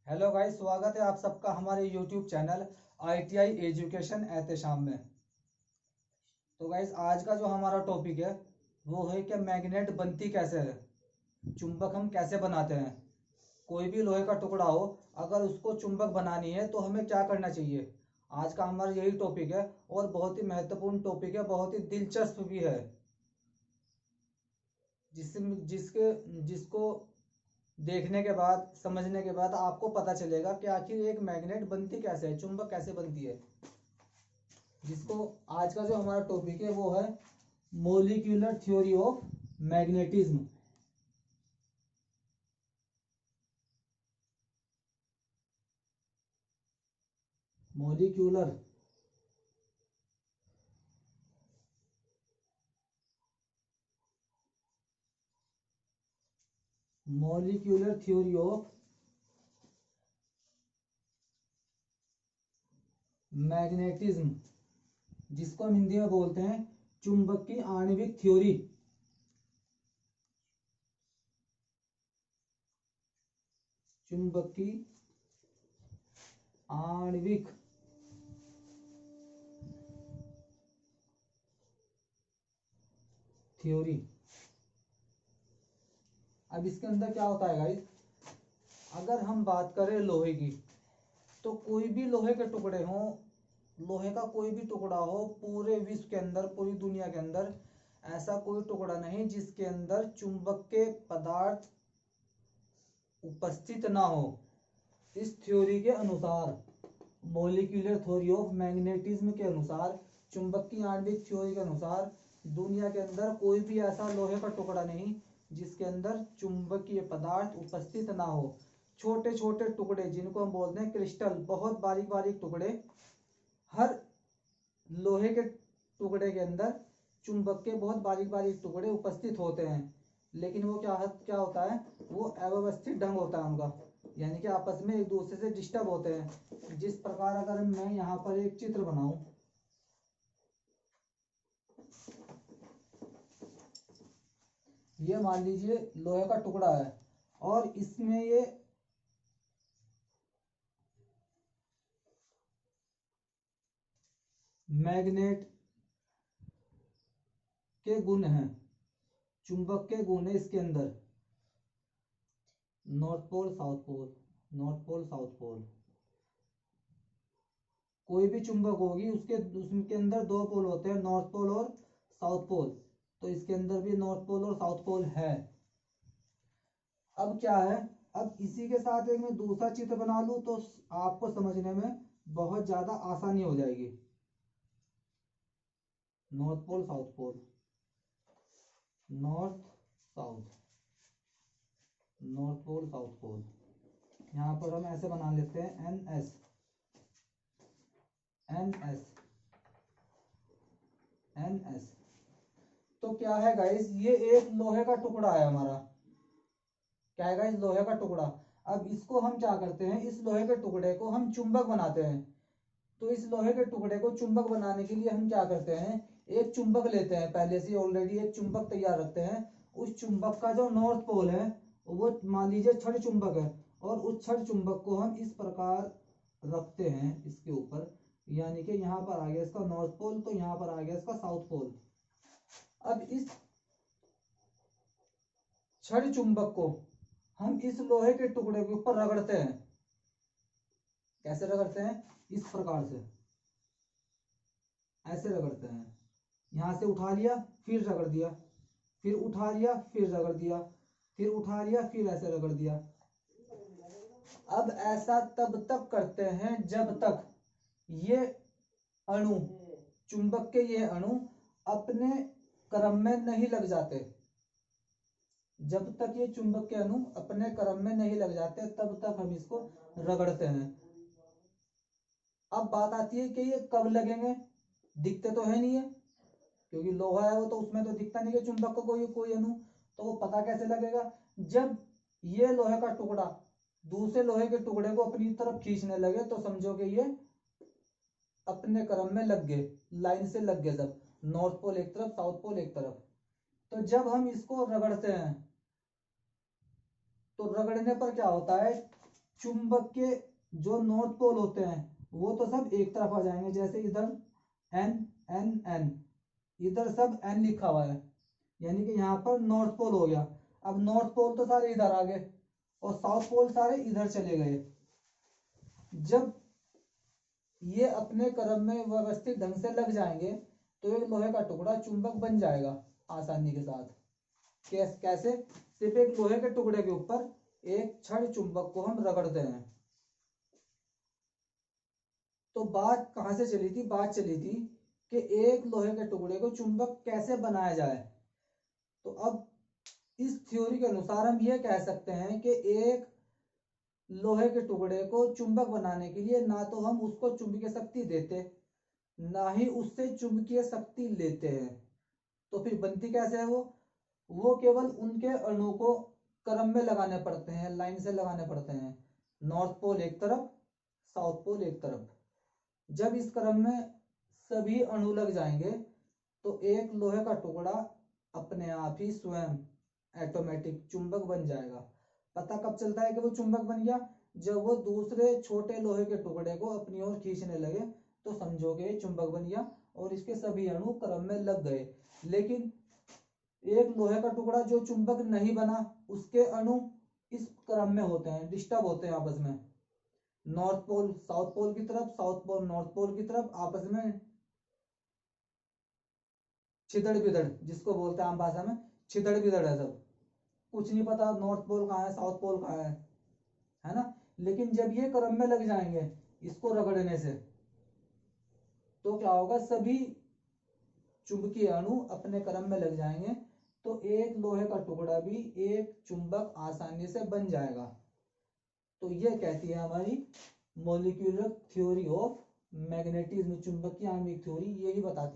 Hello guys, स्वागत है आप सबका हमारे YouTube channel ITI education Ehtesham में। तो गाइस, आज का जो हमारा टॉपिक है वो है कि मैग्नेट बनती कैसे है, चुंबक हम कैसे बनाते हैं। कोई भी लोहे का टुकड़ा हो, अगर उसको चुंबक बनानी है तो हमें क्या करना चाहिए। आज का हमारा यही टॉपिक है और बहुत ही महत्वपूर्ण टॉपिक है, बहुत ही दिलचस्प भी है, जिसके जिसको देखने के बाद, समझने के बाद आपको पता चलेगा कि आखिर एक मैग्नेट बनती कैसे है, चुंबक कैसे बनती है। जिसको आज का जो हमारा टॉपिक है वो है molecular theory of magnetism. Molecular molecular theory of magnetism, जिसको हम हिंदी में बोलते हैं चुंबक की आणविक थ्योरी। चुंबक की आणविक थ्योरी। अब इसके अंदर क्या होता है गाइस, अगर हम बात करें लोहे की, तो कोई भी लोहे के टुकड़े हों, लोहे का कोई भी टुकड़ा हो, पूरे विश्व के अंदर, पूरी दुनिया के अंदर ऐसा कोई टुकड़ा नहीं जिसके अंदर चुंबक के पदार्थ उपस्थित ना हो। इस थ्योरी के अनुसार, मॉलिक्यूलर थ्योरी ऑफ मैग्नेटिज्म के अनुसार, चुंबक की आणविक थ्योरी के अनुसार, दुनिया के अंदर कोई भी ऐसा लोहे का टुकड़ा नहीं जिसके अंदर चुंबकीय पदार्थ उपस्थित ना हो। छोटे छोटे टुकड़े, जिनको हम बोलते हैं क्रिस्टल, बहुत बारीक बारीक टुकड़े, हर लोहे के टुकड़े के अंदर चुंबक के बहुत बारीक बारीक टुकड़े उपस्थित होते हैं। लेकिन वो क्या होता है, वो अव्यवस्थित ढंग होता है उनका, यानी कि आपस में एक दूसरे से डिस्टर्ब होते हैं। जिस प्रकार अगर मैं यहाँ पर एक चित्र बनाऊं, ये मान लीजिए लोहे का टुकड़ा है और इसमें ये मैग्नेट के गुण हैं, चुंबक के गुण है इसके अंदर, north pole south pole, north pole south pole. कोई भी चुंबक होगी उसके अंदर दो पोल होते हैं, नॉर्थ पोल और साउथ पोल। तो इसके अंदर भी नॉर्थ पोल और साउथ पोल है। अब क्या है, अब इसी के साथ एक मैं दूसरा चित्र बना लूं तो आपको समझने में बहुत ज्यादा आसानी हो जाएगी। North pole south pole, north south, north pole south pole. यहाँ पर हम ऐसे बना लेते हैं NS, NS, NS। तो क्या है गाइस, ये एक लोहे का टुकड़ा है हमारा। क्या है गाइस, लोहे का टुकड़ा। अब इसको हम क्या करते हैं, इस लोहे के टुकड़े को हम चुंबक बनाते हैं। तो इस लोहे के टुकड़े को चुंबक बनाने के लिए हम क्या करते हैं, एक चुंबक लेते हैं, पहले से ऑलरेडी एक चुंबक तैयार रखते हैं। उस चुंबक का जो नॉर्थ पोल है वो मान लीजिए छड़ चुंबक है, और उस छड़ चुंबक को हम इस प्रकार रखते हैं इसके ऊपर, यानी कि यहाँ पर आ गया इसका नॉर्थ पोल, तो यहाँ पर आ गया इसका साउथ पोल। अब इस छड़ चुंबक को हम इस लोहे के टुकड़े के ऊपर रगड़ते हैं। कैसे रगड़ते हैं, इस प्रकार से, ऐसे रगड़ते हैं। यहां से उठा लिया, फिर रगड़ दिया, फिर उठा लिया, फिर रगड़ दिया, फिर उठा लिया, फिर ऐसे रगड़ दिया। अब ऐसा तब तक करते हैं जब तक ये अणु, चुंबक के ये अणु अपने क्रम में नहीं लग जाते। जब तक ये चुंबक के अणु अपने क्रम में नहीं लग जाते तब तक हम इसको रगड़ते हैं। अब बात आती है कि ये कब लगेंगे, दिखते तो है नहीं है, क्योंकि लोहा है वो, तो उसमें तो दिखता नहीं कि चुंबक को कोई अणु, तो वो पता कैसे लगेगा, जब ये लोहे का टुकड़ा दूसरे लोहे के टुकड़े को अपनी तरफ खींचने लगे तो समझो कि ये अपने क्रम में लग गए, लाइन से लग गए। जब नॉर्थ पोल एक तरफ, साउथ पोल एक तरफ, तो जब हम इसको रगड़ते हैं तो रगड़ने पर क्या होता है, चुंबक के जो नॉर्थ पोल होते हैं वो तो सब एक तरफ आ जाएंगे, जैसे इधर एन एन एन, इधर सब एन लिखा हुआ है, यानी कि यहाँ पर नॉर्थ पोल हो गया। अब नॉर्थ पोल तो सारे इधर आ गए और साउथ पोल सारे इधर चले गए। जब ये अपने क्रम में व्यवस्थित ढंग से लग जाएंगे तो एक लोहे का टुकड़ा चुंबक बन जाएगा आसानी के साथ। कैसे? सिर्फ एक लोहे के टुकड़े के ऊपर एक छड़ चुंबक को हम रगड़ते हैं। तो बात कहां से चली थी? बात चली थी कि एक लोहे के टुकड़े को चुंबक कैसे बनाया जाए। तो अब इस थ्योरी के अनुसार हम ये कह सकते हैं कि एक लोहे के टुकड़े को चुंबक बनाने के लिए ना तो हम उसको चुंबकीय शक्ति देते, ना ही उससे चुंबकीय शक्ति लेते हैं। तो फिर बनती कैसे है वो केवल उनके अणु को क्रम में लगाने पड़ते हैं, लाइन से लगाने पड़ते हैं, नॉर्थ पोल एक तरफ, साउथ पोल एक तरफ। जब इस क्रम में सभी अणु लग जाएंगे तो एक लोहे का टुकड़ा अपने आप ही स्वयं ऑटोमेटिक चुंबक बन जाएगा। पता कब चलता है कि वो चुंबक बन गया? जब वो दूसरे छोटे लोहे के टुकड़े को अपनी ओर खींचने लगे तो समझो कि चुंबक बन गया और इसके सभी अणु क्रम में लग गए। लेकिन एक लोहे का टुकड़ा जो चुंबक नहीं बना, उसके अणु इस क्रम में होते हैं, डिस्टर्ब होते हैं आपस में, नॉर्थ पोल साउथ पोल की तरफ, साउथ पोल नॉर्थ पोल की तरफ, आपस में छिदड़ बिदड़, जिसको बोलते हैं आम भाषा में छिदड़ बिदड़ है सब, कुछ नहीं पता नॉर्थ पोल कहाँ है, साउथ पोल कहाँ है ना। लेकिन जब ये क्रम में लग जाएंगे इसको रगड़ने से तो क्या होगा? सभी चुंबकीय अणु अपने क्रम में लग जाएंगे तो एक लोहे का टुकड़ा भी एक चुंबक आसानी से बन जाएगा। तो ये कहती है हमारी मॉलिक्यूलर थ्योरी ऑफ मैग्नेटिज्म, चुंबकीय आणविक थ्योरी, यही बताती है।